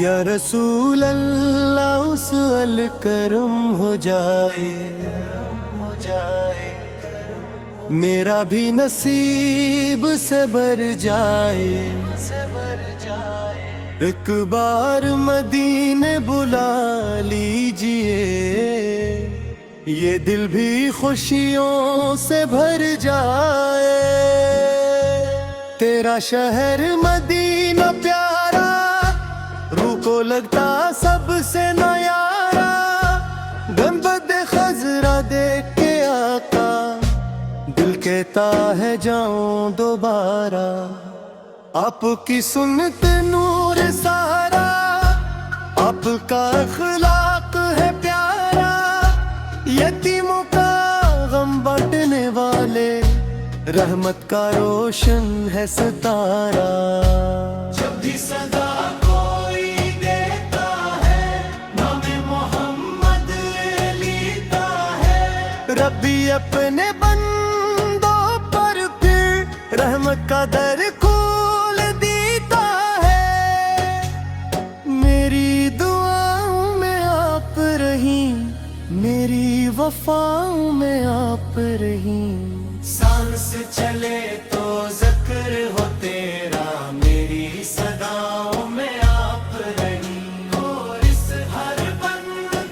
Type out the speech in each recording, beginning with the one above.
یا رسول اللہ اس الکرم ہو جائے، میرا بھی نصیب سے بھر جائے، ایک بار مدینے بلا لیجئے، یہ دل بھی خوشیوں سے بھر جائے۔ تیرا شہر مدینہ پیارا، روح کو لگتا سب سے نیارا، گنبد خضرا دیکھ کے آقا دل کہتا ہے جاؤں دوبارہ۔ آپ کی سنت نور سارا، آپ کا اخلاق ہے پیارا، یتیموں کا غم بانٹنے والے، رحمت کا روشن ہے ستارہ۔ جب بھی صدا کوئی دیتا ہے، نام محمد لیتا ہے، ربی اپنے بندوں پر پھر رحمت کا در کھول دیتا ہے۔ میری دعاؤں میں آپ رہیں، میری وفاؤں میں آپ رہیں، سانس چلے تو ذکر ہو تیرا، میری صداؤں میں آپ رہیں، اور اس ہر بن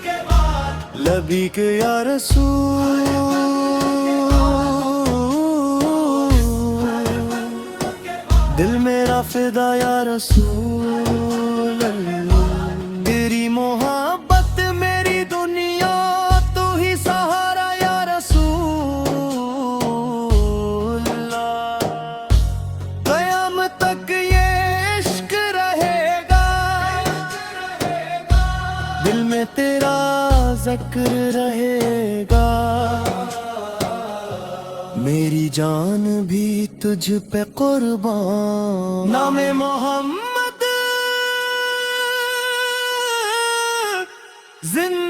کے بعد لبیک یا رسول، دل میرا فدا یا رسول اللہ، تیری محبت میری دنیا، تو ہی سہارا یا رسول اللہ، قیامت تک یہ عشق رہے گا، دل میں تیرا ذکر رہے گا، میری جان بھی تجھ پہ قربان، نام محمد زندہ